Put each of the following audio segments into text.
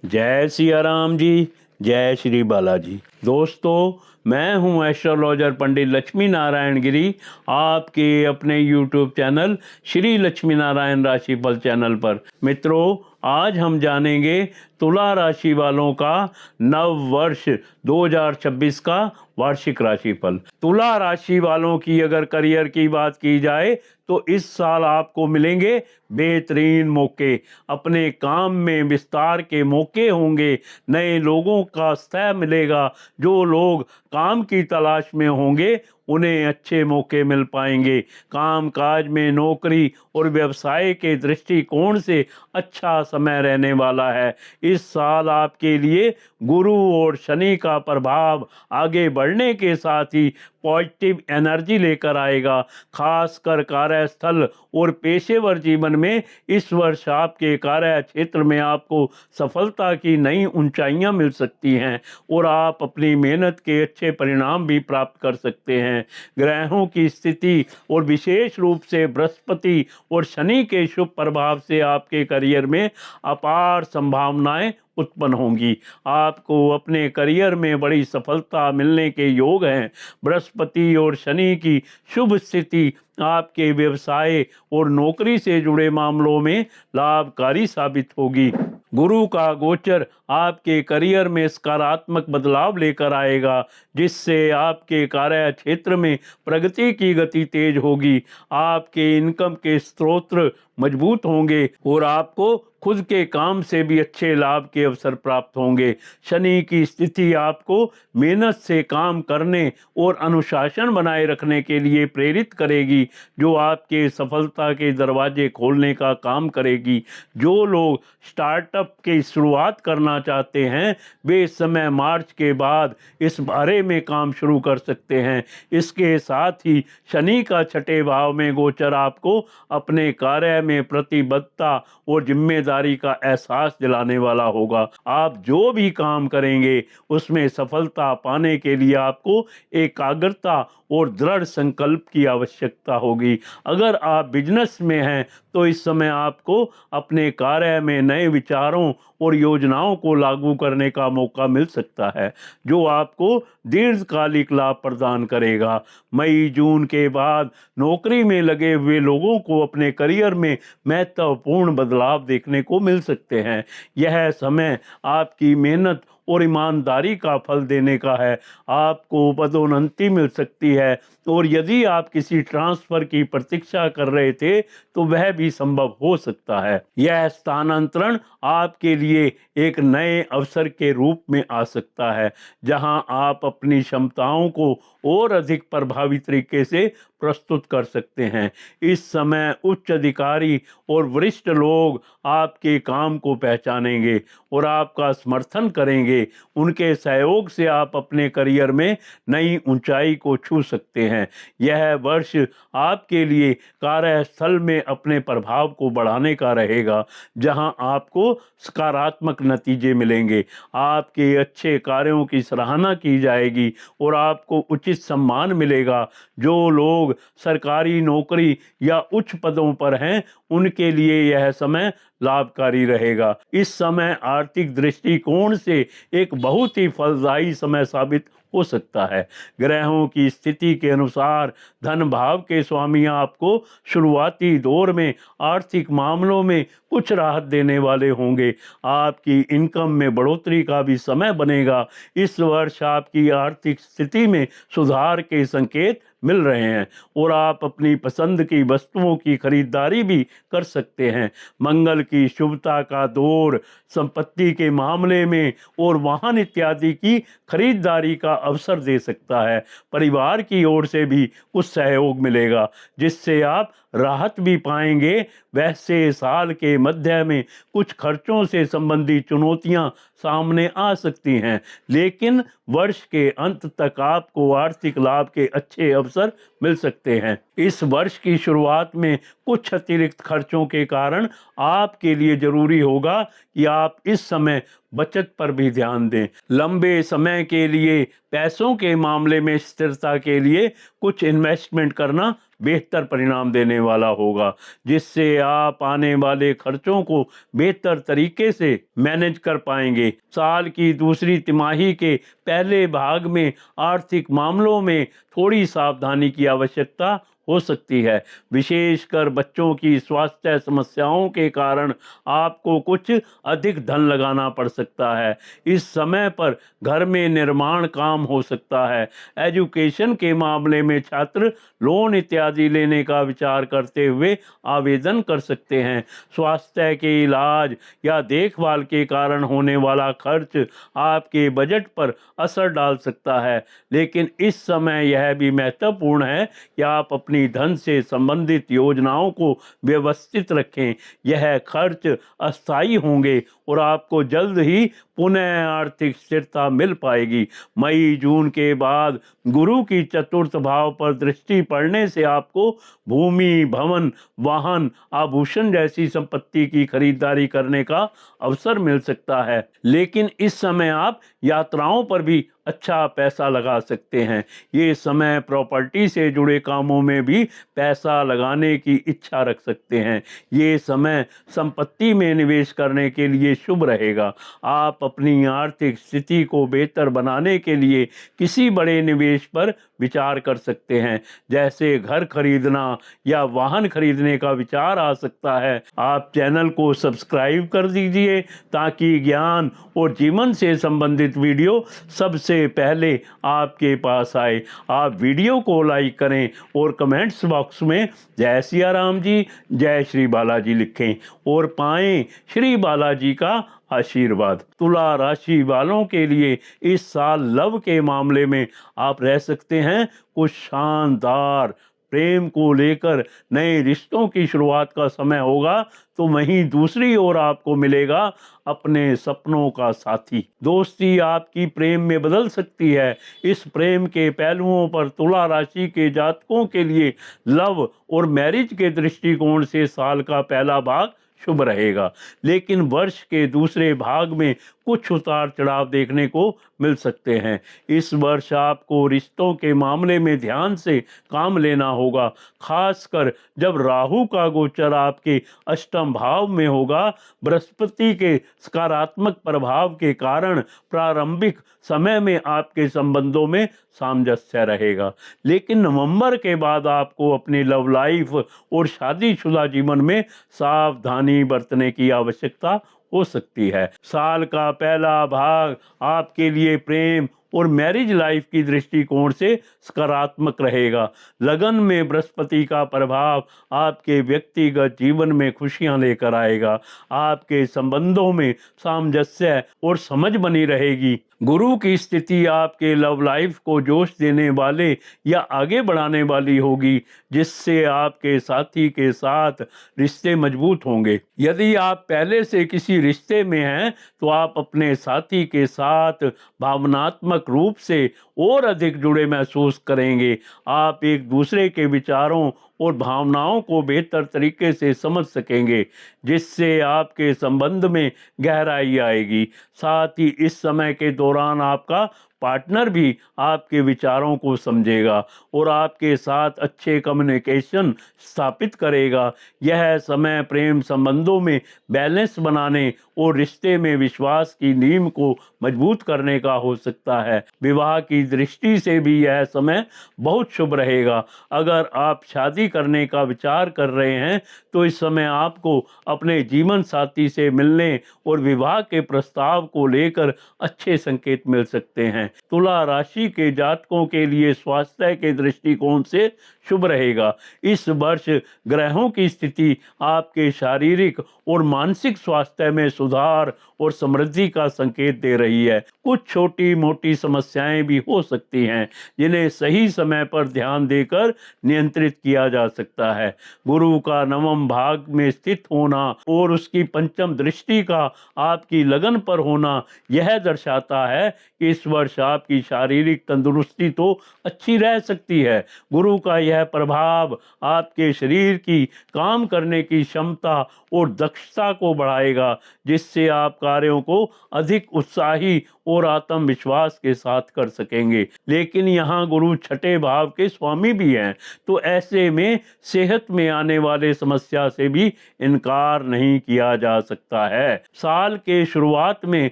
जय सिया राम जी। जय श्री बालाजी। दोस्तों, मैं हूं एस्ट्रोलॉजर पंडित लक्ष्मी नारायण गिरी, आपके अपने यूट्यूब चैनल श्री लक्ष्मी नारायण राशिफल चैनल पर। मित्रों, आज हम जानेंगे तुला राशि वालों का नव वर्ष 2026 का वार्षिक राशिफल। तुला राशि वालों की अगर करियर की बात की जाए तो इस साल आपको मिलेंगे बेहतरीन मौके, अपने काम में विस्तार के मौके होंगे, नए लोगों का स्नेह मिलेगा। जो लोग काम की तलाश में होंगे उन्हें अच्छे मौके मिल पाएंगे। काम काज में, नौकरी और व्यवसाय के दृष्टिकोण से अच्छा समय रहने वाला है। इस साल आपके लिए गुरु और शनि का प्रभाव आगे बढ़ने के साथ ही पॉजिटिव एनर्जी लेकर आएगा। खासकर कार्यस्थल और पेशेवर जीवन में इस वर्ष आपके कार्य क्षेत्र में आपको सफलता की नई ऊंचाइयां मिल सकती हैं और आप अपनी मेहनत के अच्छे परिणाम भी प्राप्त कर सकते हैं। ग्रहों की स्थिति और विशेष रूप से बृहस्पति और शनि के शुभ प्रभाव से आपके करियर में अपार संभावनाएं उत्पन्न होंगी। आपको अपने करियर में बड़ी सफलता मिलने के योग हैं। बृहस्पति और शनि की शुभ स्थिति आपके व्यवसाय और नौकरी से जुड़े मामलों में लाभकारी साबित होगी। गुरु का गोचर आपके करियर में सकारात्मक बदलाव लेकर आएगा, जिससे आपके कार्य क्षेत्र में प्रगति की गति तेज होगी। आपके इनकम के स्रोत मजबूत होंगे और आपको खुद के काम से भी अच्छे लाभ के अवसर प्राप्त होंगे। शनि की स्थिति आपको मेहनत से काम करने और अनुशासन बनाए रखने के लिए प्रेरित करेगी, जो आपके सफलता के दरवाजे खोलने का काम करेगी। जो लोग स्टार्टअप की शुरुआत करना चाहते हैं वे इस समय मार्च के बाद इस बारे में काम शुरू कर सकते हैं। इसके साथ ही शनि का छठे भाव में गोचर आपको अपने कार्य में प्रतिबद्धता और जिम्मेदारी का एहसास दिलाने वाला होगा। आप जो भी काम करेंगे उसमें सफलता पाने के लिए आपको एकाग्रता और दृढ़ संकल्प की आवश्यकता होगी। अगर आप बिजनेस में हैं तो इस समय आपको अपने कार्य में नए विचारों और योजनाओं को लागू करने का मौका मिल सकता है, जो आपको दीर्घकालिक लाभ प्रदान करेगा। मई जून के बाद नौकरी में लगे हुए लोगों को अपने करियर में महत्वपूर्ण बदलाव देखने को मिल सकते हैं। यह समय आपकी मेहनत और ईमानदारी का फल देने का है। आपको पदोन्नति मिल सकती है और यदि आप किसी ट्रांसफर की प्रतीक्षा कर रहे थे तो वह भी संभव हो सकता है। यह स्थानांतरण आपके लिए एक नए अवसर के रूप में आ सकता है, जहां आप अपनी क्षमताओं को और अधिक प्रभावी तरीके से प्रस्तुत कर सकते हैं। इस समय उच्च अधिकारी और वरिष्ठ लोग आपके काम को पहचानेंगे और आपका समर्थन करेंगे। उनके सहयोग से आप अपने करियर में नई ऊंचाई को छू सकते हैं। यह वर्ष आपके लिए कार्यस्थल में अपने प्रभाव को बढ़ाने का रहेगा, जहां आपको सकारात्मक नतीजे मिलेंगे। आपके अच्छे कार्यों की सराहना की जाएगी और आपको उचित सम्मान मिलेगा। जो लोग सरकारी नौकरी या उच्च पदों पर हैं उनके लिए यह समय लाभकारी रहेगा। इस समय आर्थिक दृष्टिकोण से एक बहुत ही फलदायी समय साबित हो सकता है। ग्रहों की स्थिति के अनुसार धन भाव के स्वामी आपको शुरुआती दौर में आर्थिक मामलों में कुछ राहत देने वाले होंगे। आपकी इनकम में बढ़ोतरी का भी समय बनेगा। इस वर्ष आपकी आर्थिक स्थिति में सुधार के संकेत मिल रहे हैं और आप अपनी पसंद की वस्तुओं की खरीदारी भी कर सकते हैं। मंगल की शुभता का दौर संपत्ति के मामले में और वाहन इत्यादि की खरीदारी का अवसर दे सकता है। परिवार की ओर से भी कुछ सहयोग मिलेगा, जिससे आप राहत भी पाएंगे। वैसे साल के मध्य में कुछ खर्चों से संबंधित चुनौतियां सामने आ सकती हैं, लेकिन वर्ष के अंत तक आपको आर्थिक लाभ के अच्छे अवसर मिल सकते हैं। इस वर्ष की शुरुआत में कुछ अतिरिक्त खर्चों के कारण आपके लिए जरूरी होगा कि आप इस समय बचत पर भी ध्यान दें। लंबे समय के लिए पैसों के मामले में स्थिरता के लिए कुछ इन्वेस्टमेंट करना बेहतर परिणाम देने वाला होगा, जिससे आप आने वाले खर्चों को बेहतर तरीके से मैनेज कर पाएंगे। साल की दूसरी तिमाही के पहले भाग में आर्थिक मामलों में थोड़ी सावधानी की आवश्यकता हो सकती है। विशेषकर बच्चों की स्वास्थ्य समस्याओं के कारण आपको कुछ अधिक धन लगाना पड़ सकता है। इस समय पर घर में निर्माण काम हो सकता है। एजुकेशन के मामले में छात्र लोन इत्यादि लेने का विचार करते हुए आवेदन कर सकते हैं। स्वास्थ्य के इलाज या देखभाल के कारण होने वाला खर्च आपके बजट पर असर डाल सकता है, लेकिन इस समय यह भी महत्वपूर्ण है कि आप अपनी धन से संबंधित योजनाओं को व्यवस्थित रखें। यह खर्च अस्थायी होंगे और आपको जल्द ही पुनः आर्थिक स्थिरता मिल पाएगी। मई जून के बाद गुरु की चतुर्थ भाव पर दृष्टि पड़ने से आपको भूमि, भवन, वाहन, आभूषण जैसी संपत्ति की खरीदारी करने का अवसर मिल सकता है। लेकिन इस समय आप यात्राओं पर भी अच्छा पैसा लगा सकते हैं। ये समय प्रॉपर्टी से जुड़े कामों में भी पैसा लगाने की इच्छा रख सकते हैं। ये समय संपत्ति में निवेश करने के लिए शुभ रहेगा। आप अपनी आर्थिक स्थिति को बेहतर बनाने के लिए किसी बड़े निवेश पर विचार कर सकते हैं, जैसे घर खरीदना या वाहन खरीदने का विचार आ सकता है। आप चैनल को सब्सक्राइब कर दीजिए ताकि ज्ञान और जीवन से संबंधित वीडियो सबसे पहले आपके पास आए। आप वीडियो को लाइक करें और कमेंट्स बॉक्स में जय सिया राम जी, जय श्री बालाजी लिखें और पाएं श्री बालाजी का आशीर्वाद। तुला राशि वालों के लिए इस साल लव के मामले में आप रह सकते हैं कुछ शानदार। प्रेम को लेकर नए रिश्तों की शुरुआत का समय होगा, तो वहीं दूसरी ओर आपको मिलेगा अपने सपनों का साथी। दोस्ती आपकी प्रेम में बदल सकती है। इस प्रेम के पहलुओं पर तुला राशि के जातकों के लिए लव और मैरिज के दृष्टिकोण से साल का पहला भाग शुभ रहेगा, लेकिन वर्ष के दूसरे भाग में कुछ उतार चढ़ाव देखने को मिल सकते हैं। इस वर्ष आपको रिश्तों के मामले में ध्यान से काम लेना होगा, खासकर जब राहु का गोचर आपके अष्टम भाव में होगा। बृहस्पति के सकारात्मक प्रभाव के कारण प्रारंभिक समय में आपके संबंधों में सामंजस्य रहेगा, लेकिन नवंबर के बाद आपको अपनी लव लाइफ और शादीशुदा जीवन में सावधानी बरतने की आवश्यकता हो सकती है। साल का पहला भाग आपके लिए प्रेम और मैरिज लाइफ की दृष्टिकोण से सकारात्मक रहेगा। लगन में बृहस्पति का प्रभाव आपके व्यक्तिगत जीवन में खुशियां लेकर आएगा। आपके संबंधों में सामंजस्य और समझ बनी रहेगी। गुरु की स्थिति आपके लव लाइफ को जोश देने वाले या आगे बढ़ाने वाली होगी, जिससे आपके साथी के साथ रिश्ते मजबूत होंगे। यदि आप पहले से किसी रिश्ते में हैं तो आप अपने साथी के साथ भावनात्मक रूप से और अधिक जुड़े महसूस करेंगे। आप एक दूसरे के विचारों और भावनाओं को बेहतर तरीके से समझ सकेंगे, जिससे आपके संबंध में गहराई आएगी। साथ ही इस समय के दौरान आपका पार्टनर भी आपके विचारों को समझेगा और आपके साथ अच्छे कम्युनिकेशन स्थापित करेगा। यह समय प्रेम संबंधों में बैलेंस बनाने और रिश्ते में विश्वास की नींव को मजबूत करने का हो सकता है। विवाह की दृष्टि से भी यह समय बहुत शुभ रहेगा। अगर आप शादी करने का विचार कर रहे हैं तो इस समय आपको अपने जीवन साथी से मिलने और विवाह के प्रस्ताव को लेकर अच्छे संकेत मिल सकते हैं। तुला राशि के जातकों के लिए स्वास्थ्य के दृष्टिकोण से शुभ रहेगा। इस वर्ष ग्रहों की स्थिति आपके शारीरिक और मानसिक स्वास्थ्य में सुधार और समृद्धि का संकेत दे रही है। कुछ छोटी मोटी समस्याएं भी हो सकती हैं, जिन्हें सही समय पर ध्यान देकर नियंत्रित किया जा सकता है। गुरु का नवम भाग में स्थित होना और उसकी पंचम दृष्टि का आपकी लगन पर होना यह दर्शाता है कि इस वर्ष आपकी शारीरिक तंदुरुस्ती तो अच्छी रह सकती है। गुरु का यह प्रभाव आपके शरीर की काम करने की क्षमता और दक्षता को बढ़ाएगा, जिससे आप कार्यों को अधिक उत्साही और आत्मविश्वास के साथ कर सकेंगे। लेकिन यहाँ गुरु छठे भाव के स्वामी भी हैं, तो ऐसे में में सेहत में आने वाले समस्या से भी इनकार नहीं किया जा सकता है। साल के शुरुआत में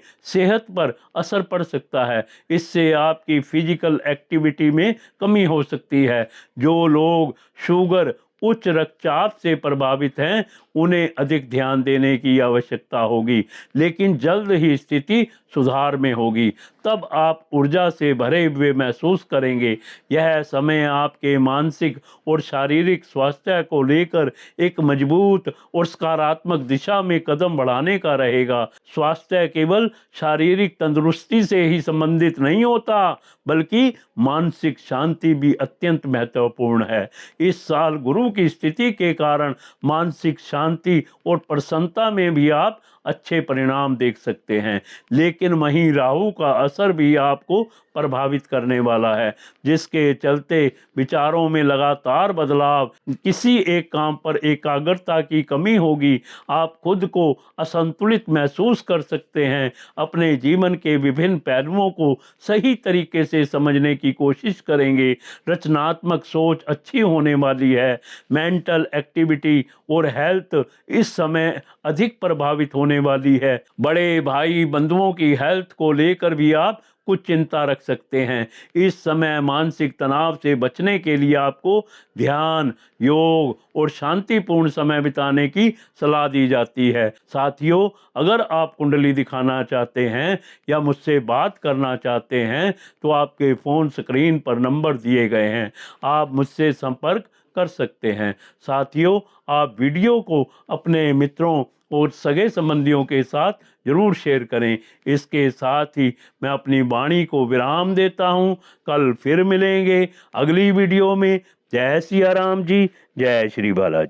सेहत पर असर पड़ सकता है। इससे आपकी फिजिकल एक्टिविटी में कमी हो सकती है। जो लोग शुगर, उच्च रक्तचाप से प्रभावित हैं, उन्हें अधिक ध्यान देने की आवश्यकता होगी, लेकिन जल्द ही स्थिति सुधार में होगी। तब आप ऊर्जा से भरे हुए महसूस करेंगे। यह समय आपके मानसिक और शारीरिक स्वास्थ्य को लेकर एक मजबूत और सकारात्मक दिशा में कदम बढ़ाने का रहेगा। स्वास्थ्य केवल शारीरिक तंदुरुस्ती से ही संबंधित नहीं होता, बल्कि मानसिक शांति भी अत्यंत महत्वपूर्ण है। इस साल गुरु की स्थिति के कारण मानसिक शांति और प्रसन्नता में भी आप अच्छे परिणाम देख सकते हैं, लेकिन वहीं राहु का असर भी आपको प्रभावित करने वाला है, जिसके चलते विचारों में लगातार बदलाव, किसी एक काम पर एकाग्रता की कमी होगी। आप खुद को असंतुलित महसूस कर सकते हैं। अपने जीवन के विभिन्न पहलुओं को सही तरीके से समझने की कोशिश करेंगे। रचनात्मक सोच अच्छी होने वाली है। मेंटल एक्टिविटी और हेल्थ इस समय अधिक प्रभावित होने वाली है। बड़े भाई बंधुओं की हेल्थ को लेकर भी आप कुछ चिंता रख सकते हैं। इस समय मानसिक तनाव से बचने के लिए आपको ध्यान, योग और शांतिपूर्ण समय बिताने की सलाह दी जाती है। साथियों, अगर आप कुंडली दिखाना चाहते हैं या मुझसे बात करना चाहते हैं, तो आपके फ़ोन स्क्रीन पर नंबर दिए गए हैं, आप मुझसे संपर्क कर सकते हैं। साथियों, आप वीडियो को अपने मित्रों और सगे संबंधियों के साथ जरूर शेयर करें। इसके साथ ही मैं अपनी वाणी को विराम देता हूं। कल फिर मिलेंगे अगली वीडियो में। जय सिया राम जी, जय श्री बालाजी।